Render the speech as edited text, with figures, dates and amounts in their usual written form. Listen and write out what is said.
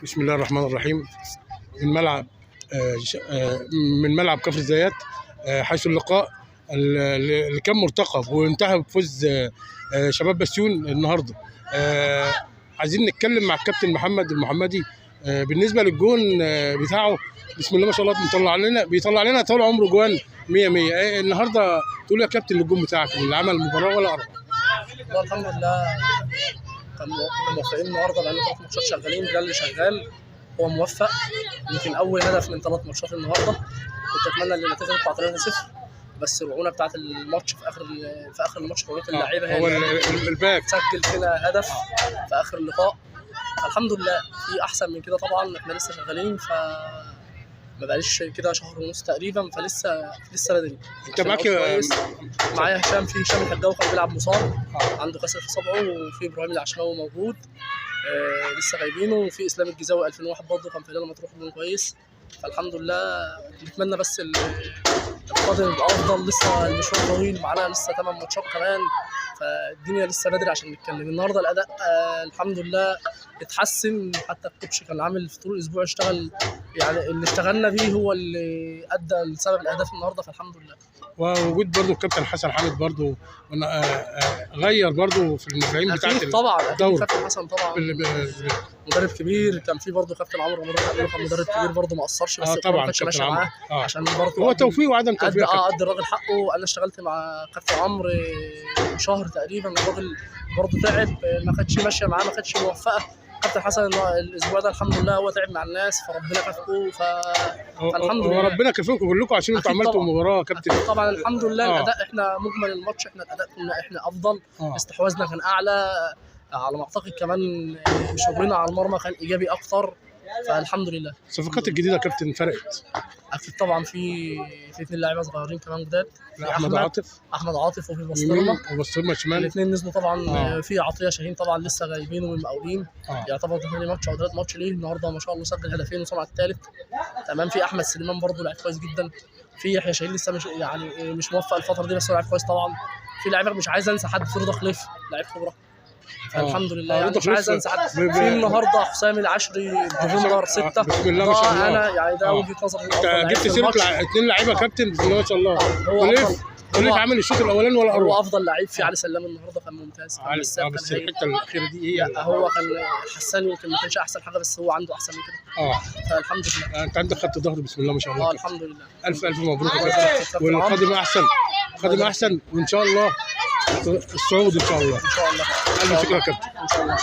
بسم الله الرحمن الرحيم. من ملعب من ملعب كفر الزيات، حيث اللقاء اللي كان مرتقب وانتهى بفوز شباب بسيون النهارده. عايزين نتكلم مع الكابتن محمد المحمدي بالنسبه للجون بتاعه. بسم الله ما شاء الله بيطلع لنا طول عمره جوان 100 100. النهارده تقول يا كابتن للجون بتاعك اللي عمل المباراه ولا أربعة؟ الحمد لله كنا موفقين النهارده، بقالنا 3 ماتشات شغالين. ده اللي شغال هو موفق. يمكن اول هدف من 3 ماتشات النهارده. كنت اتمنى ان النتيجه تطلع 3-0، بس الرعونه بتاعت الماتش في اخر الماتش رعونه اللعيبه هي هو الباك سجل فينا هدف في اخر اللقاء. فالحمد لله في احسن من كده طبعا. احنا لسه شغالين، ما بقاليش كده شهر ونص تقريبا، فلسه بدري. انت معاك معايا هشام الحجاوي كان بيلعب مصاب، عنده كسر في صبعه، وفي ابراهيم العشماوي موجود لسه غايبينه، وفي اسلام الجزاوي 2001 برضه كان في هلال مطروح كويس. فالحمد لله نتمنى بس القادم يبقى افضل. لسه المشوار طويل معانا، لسه 8 ماتشات كمان، فالدنيا لسه بدري عشان نتكلم. النهارده الاداء الحمد لله اتحسن. حتى الكوتش كان عامل في طول الاسبوع اشتغل، يعني اللي اشتغلنا بيه هو اللي ادى لسبب الاهداف النهارده، فالحمد لله. ووجود برضه الكابتن حسن حامد برضه غير برضه في المفاهيم بتاعت طبعا. كابتن حسن طبعا مدرب كبير. كان في برضه كابتن عمرو رمضان كان مدرب كبير برضه، ما قصرش، بس طبعا ما كانش ماشي معاه عشان برضه هو توفيق وعدم توفيق. ادى الراجل حقه. انا اشتغلت مع كابتن عمرو شهر تقريبا، الراجل برضه تعب، ما كانتش ماشيه معاه، ما كانتش موفقه. كابتن حسن الاسبوع ده الحمد لله هو تعب مع الناس، فربنا كافئه. فالحمد لله ربنا كافئكم كلكم عشان انتوا عملتوا مباراه كابتن. طبعا الحمد لله. الاداء احنا مجمل الماتش الاداء كنا احنا افضل. استحواذنا كان اعلى على ما اعتقد، كمان شغلنا على المرمى كان ايجابي اكتر، فالحمد لله. الصفقات الجديده كابتن فرقت اكيد طبعا. في 2 لاعيبه صغيرين كمان جداد، احمد عاطف وفي بسطرمه شمال. الاثنين نزلوا طبعا. في عطيه شاهين طبعا لسه غايبين ومن المقاولين. يعتبر ثاني ماتش او 3 ماتش ليه. النهارده ما شاء الله سجل هدفين وصنع الثالث. تمام. في احمد سليمان برضه لاعب كويس جدا. في يحيى شاهين لسه مش موفق الفتره دي، بس هو لاعب كويس طبعا. في لعيبه مش عايز انسى حد، في رضا خليف لاعب خبره. الحمد لله. يعني مش عايز انسى حد. في النهارده حسام العشري ديفندر 6. بسم الله ما شاء الله. انا يعني ده وجهه نظري. انت جبت سيره 2 لعيبه كابتن بسم الله ما شاء الله. خليف عامل الشوط الاولاني ولا هو افضل لعيب. في علي سلام النهارده كان ممتاز. بس الحته الاخيره دي هي هو كان حسان، يمكن ما كانش احسن حاجه، بس هو عنده احسن من كده. فالحمد لله. انت عندك خط ظهر بسم الله ما شاء الله. الحمد لله. الف مبروك والقادم احسن وان شاء الله الصعود ان شاء الله. ان شاء الله. الف شكر يا كابتن. ان شاء الله.